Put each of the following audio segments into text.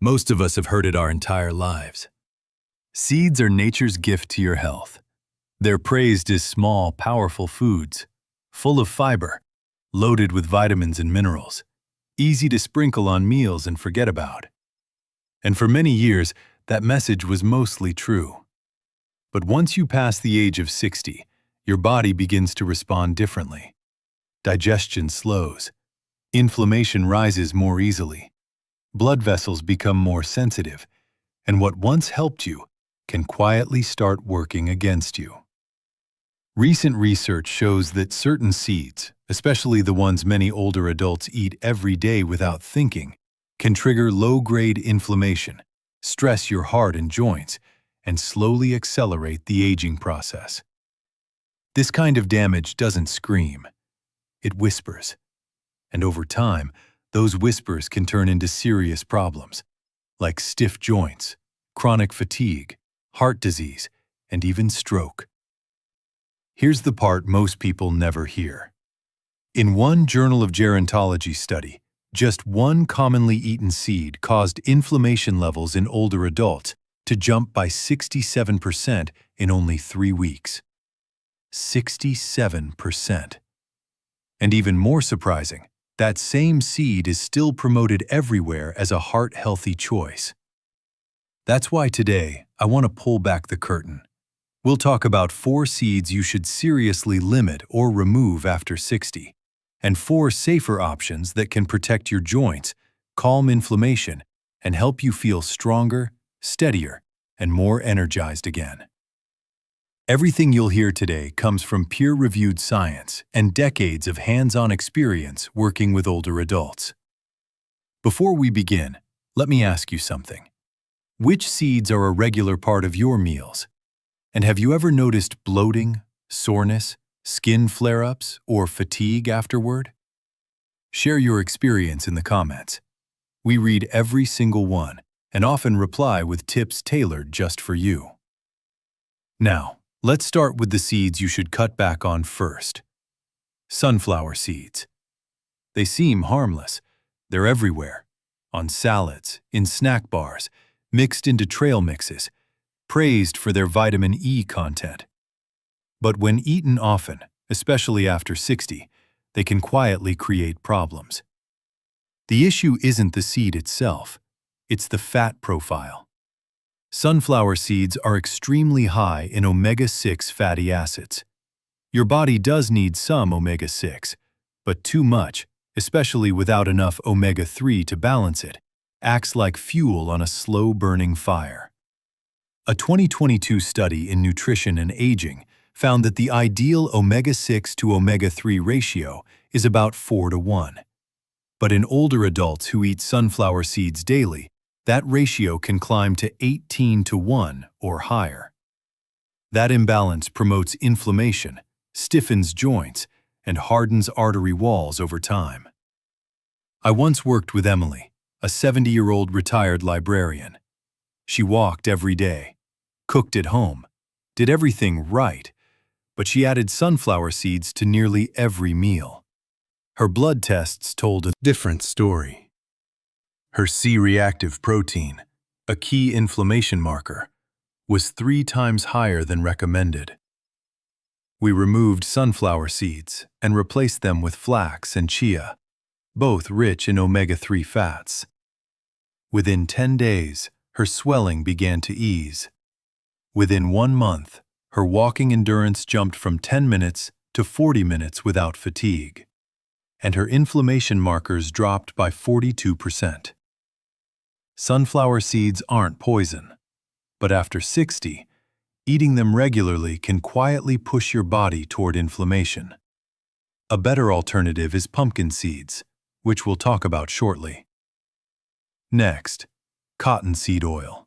Most of us have heard it our entire lives. Seeds are nature's gift to your health. They're praised as small, powerful foods, full of fiber, loaded with vitamins and minerals, easy to sprinkle on meals and forget about. And for many years, that message was mostly true. But once you pass the age of 60, your body begins to respond differently. Digestion slows. Inflammation rises more easily. Blood vessels become more sensitive, and what once helped you can quietly start working against you. Recent research shows that certain seeds, especially the ones many older adults eat every day without thinking, can trigger low-grade inflammation, stress your heart and joints, and slowly accelerate the aging process. This kind of damage doesn't scream. It whispers. And over time, those whispers can turn into serious problems, like stiff joints, chronic fatigue, heart disease, and even stroke. Here's the part most people never hear. In one Journal of Gerontology study, just one commonly eaten seed caused inflammation levels in older adults to jump by 67% in only 3 weeks. 67%. And even more surprising, that same seed is still promoted everywhere as a heart-healthy choice. That's why today, I want to pull back the curtain. We'll talk about 4 seeds you should seriously limit or remove after 60, and 4 safer options that can protect your joints, calm inflammation, and help you feel stronger, steadier, and more energized again. Everything you'll hear today comes from peer-reviewed science and decades of hands-on experience working with older adults. Before we begin, let me ask you something. Which seeds are a regular part of your meals? And have you ever noticed bloating, soreness, skin flare-ups, or fatigue afterward? Share your experience in the comments. We read every single one and often reply with tips tailored just for you. Now, let's start with the seeds you should cut back on first. Sunflower seeds. They seem harmless. They're everywhere. On salads, in snack bars, mixed into trail mixes, praised for their vitamin E content. But when eaten often, especially after 60, they can quietly create problems. The issue isn't the seed itself, it's the fat profile. Sunflower seeds are extremely high in omega-6 fatty acids. Your body does need some omega-6, but too much, especially without enough omega-3 to balance it, acts like fuel on a slow-burning fire. A 2022 study in Nutrition and Aging found that the ideal omega-6 to omega-3 ratio is about 4:1. But in older adults who eat sunflower seeds daily, that ratio can climb to 18:1 or higher. That imbalance promotes inflammation, stiffens joints, and hardens artery walls over time. I once worked with Emily, a 70-year-old retired librarian. She walked every day, cooked at home, did everything right, but she added sunflower seeds to nearly every meal. Her blood tests told a different story. Her C-reactive protein, a key inflammation marker, was 3 times higher than recommended. We removed sunflower seeds and replaced them with flax and chia, both rich in omega-3 fats. Within 10 days, her swelling began to ease. Within 1 month, her walking endurance jumped from 10 minutes to 40 minutes without fatigue, and her inflammation markers dropped by 42%. Sunflower seeds aren't poison, but after 60, eating them regularly can quietly push your body toward inflammation. A better alternative is pumpkin seeds, which we'll talk about shortly. Next, cottonseed oil.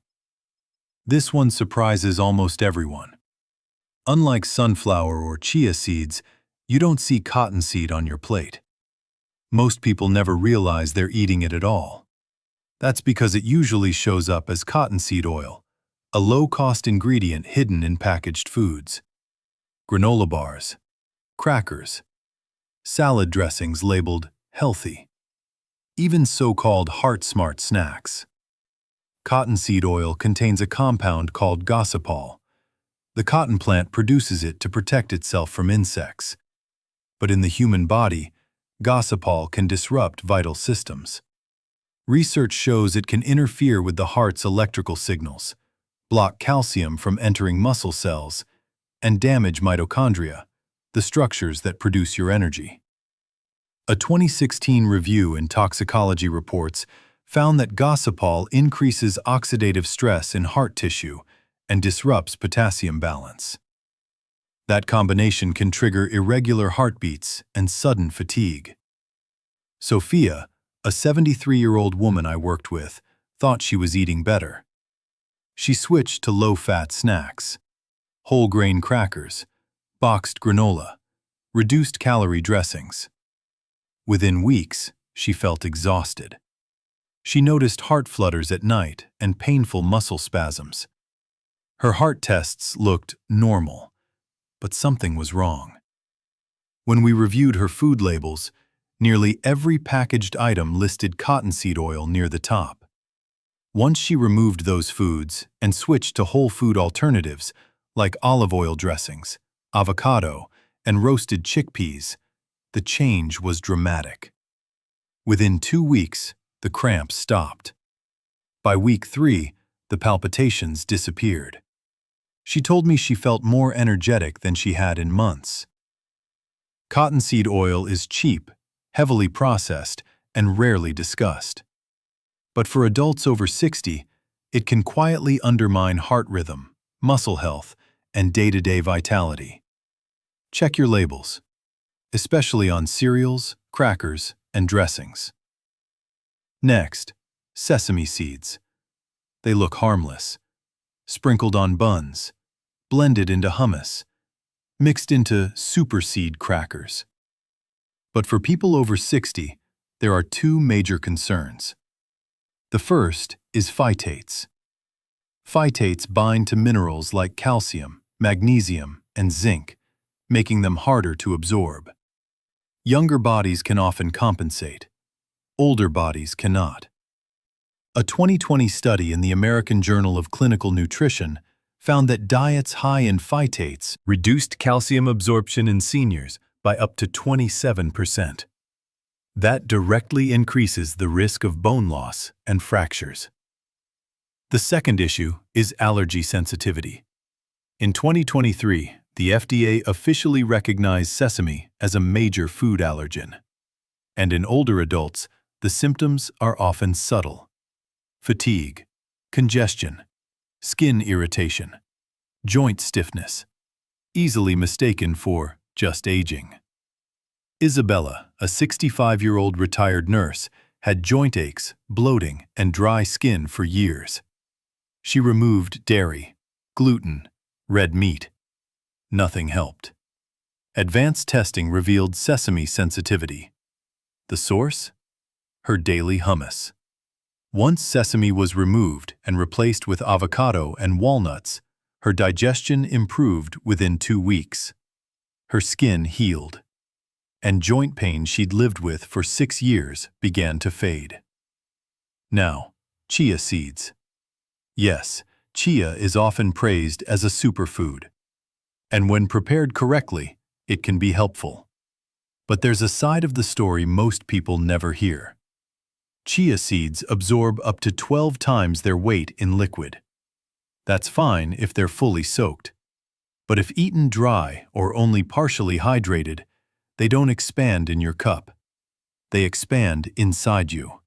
This one surprises almost everyone. Unlike sunflower or chia seeds, you don't see cottonseed on your plate. Most people never realize they're eating it at all. That's because it usually shows up as cottonseed oil, a low-cost ingredient hidden in packaged foods. Granola bars, crackers, salad dressings labeled healthy, even so-called heart-smart snacks. Cottonseed oil contains a compound called gossypol. The cotton plant produces it to protect itself from insects. But in the human body, gossypol can disrupt vital systems. Research shows it can interfere with the heart's electrical signals, block calcium from entering muscle cells, and damage mitochondria, the structures that produce your energy. A 2016 review in Toxicology Reports found that gossypol increases oxidative stress in heart tissue and disrupts potassium balance. That combination can trigger irregular heartbeats and sudden fatigue. Sophia, a 73-year-old woman I worked with, thought she was eating better. She switched to low-fat snacks, whole grain crackers, boxed granola, reduced calorie dressings. Within weeks, she felt exhausted. She noticed heart flutters at night and painful muscle spasms. Her heart tests looked normal, but something was wrong. When we reviewed her food labels, nearly every packaged item listed cottonseed oil near the top. Once she removed those foods and switched to whole food alternatives like olive oil dressings, avocado, and roasted chickpeas, the change was dramatic. Within 2 weeks, the cramps stopped. By week 3, the palpitations disappeared. She told me she felt more energetic than she had in months. Cottonseed oil is cheap, heavily processed, and rarely discussed. But for adults over 60, it can quietly undermine heart rhythm, muscle health, and day-to-day vitality. Check your labels, especially on cereals, crackers, and dressings. Next, sesame seeds. They look harmless. Sprinkled on buns, blended into hummus, mixed into super seed crackers. But for people over 60, there are 2 major concerns. The first is phytates. Phytates bind to minerals like calcium, magnesium, and zinc, making them harder to absorb. Younger bodies can often compensate. Older bodies cannot. A 2020 study in the American Journal of Clinical Nutrition found that diets high in phytates reduced calcium absorption in seniors by up to 27%. That directly increases the risk of bone loss and fractures. The second issue is allergy sensitivity. In 2023, the FDA officially recognized sesame as a major food allergen. And in older adults, the symptoms are often subtle. Fatigue, congestion, skin irritation, joint stiffness, easily mistaken for just aging. Isabella, a 65-year-old retired nurse, had joint aches, bloating, and dry skin for years. She removed dairy, gluten, red meat. Nothing helped. Advanced testing revealed sesame sensitivity. The source? Her daily hummus. Once sesame was removed and replaced with avocado and walnuts, her digestion improved within 2 weeks. Her skin healed, and joint pain she'd lived with for 6 years began to fade. Now, chia seeds. Yes, chia is often praised as a superfood. And when prepared correctly, it can be helpful. But there's a side of the story most people never hear. Chia seeds absorb up to 12 times their weight in liquid. That's fine if they're fully soaked. But if eaten dry or only partially hydrated, they don't expand in your cup. They expand inside you.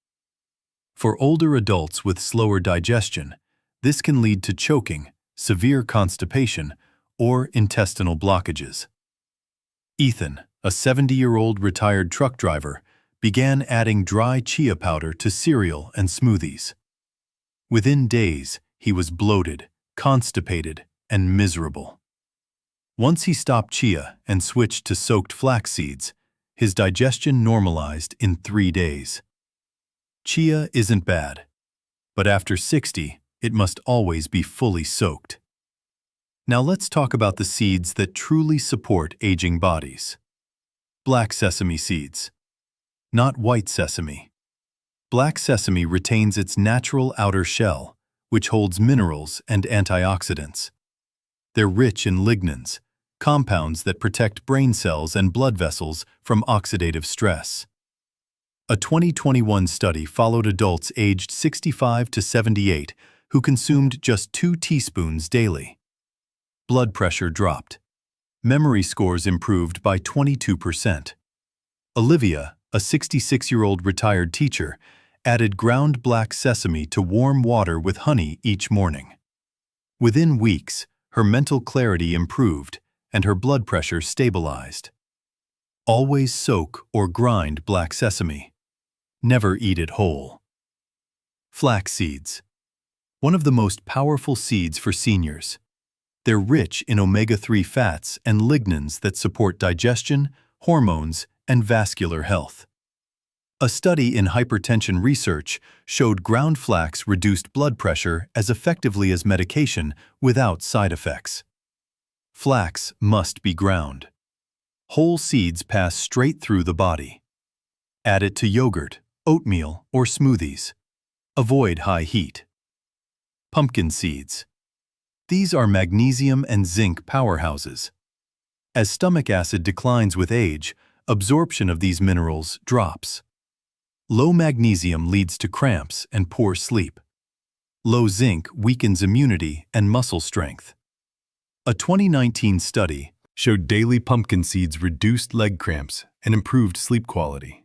For older adults with slower digestion, this can lead to choking, severe constipation, or intestinal blockages. Ethan, a 70-year-old retired truck driver, began adding dry chia powder to cereal and smoothies. Within days, he was bloated, constipated, and miserable. Once he stopped chia and switched to soaked flax seeds, his digestion normalized in 3 days. Chia isn't bad, but after 60, it must always be fully soaked. Now let's talk about the seeds that truly support aging bodies. Black sesame seeds. Not white sesame. Black sesame retains its natural outer shell, which holds minerals and antioxidants. They're rich in lignans, compounds that protect brain cells and blood vessels from oxidative stress. A 2021 study followed adults aged 65 to 78 who consumed just 2 teaspoons daily. Blood pressure dropped. Memory scores improved by 22%. Olivia, a 66-year-old retired teacher, added ground black sesame to warm water with honey each morning. Within weeks, her mental clarity improved and her blood pressure stabilized. Always soak or grind black sesame. Never eat it whole. Flax seeds. One of the most powerful seeds for seniors. They're rich in omega-3 fats and lignans that support digestion, hormones, and vascular health. A study in hypertension research showed ground flax reduced blood pressure as effectively as medication without side effects. Flax must be ground. Whole seeds pass straight through the body. Add it to yogurt, oatmeal, or smoothies. Avoid high heat. Pumpkin seeds. These are magnesium and zinc powerhouses. As stomach acid declines with age, absorption of these minerals drops. Low magnesium leads to cramps and poor sleep. Low zinc weakens immunity and muscle strength. A 2019 study showed daily pumpkin seeds reduced leg cramps and improved sleep quality.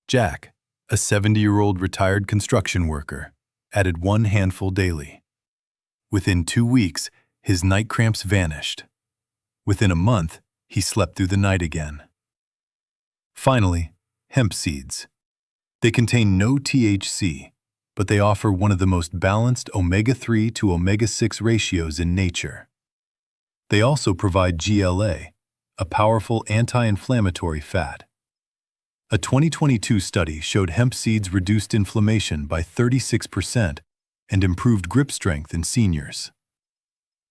Jack, a 70-year-old retired construction worker, added 1 handful daily. Within 2 weeks, his night cramps vanished. Within a month, he slept through the night again. Finally, hemp seeds. They contain no THC, but they offer one of the most balanced omega-3 to omega-6 ratios in nature. They also provide GLA, a powerful anti-inflammatory fat. A 2022 study showed hemp seeds reduced inflammation by 36% and improved grip strength in seniors.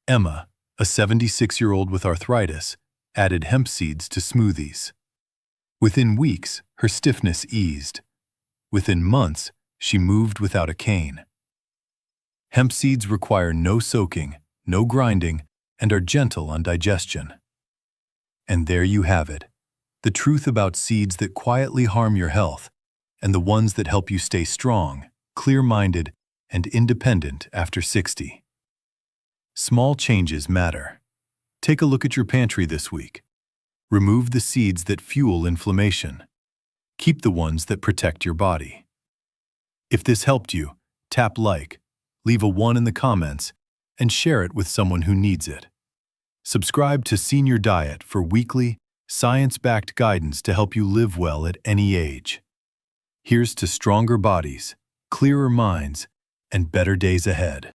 Emma, a 76-year-old with arthritis, added hemp seeds to smoothies. Within weeks, her stiffness eased. Within months, she moved without a cane. Hemp seeds require no soaking, no grinding, and are gentle on digestion. And there you have it, the truth about seeds that quietly harm your health and the ones that help you stay strong, clear-minded, and independent after 60. Small changes matter. Take a look at your pantry this week. Remove the seeds that fuel inflammation. Keep the ones that protect your body. If this helped you, tap like, leave a 1 in the comments, and share it with someone who needs it. Subscribe to Senior Diet for weekly, science-backed guidance to help you live well at any age. Here's to stronger bodies, clearer minds, and better days ahead.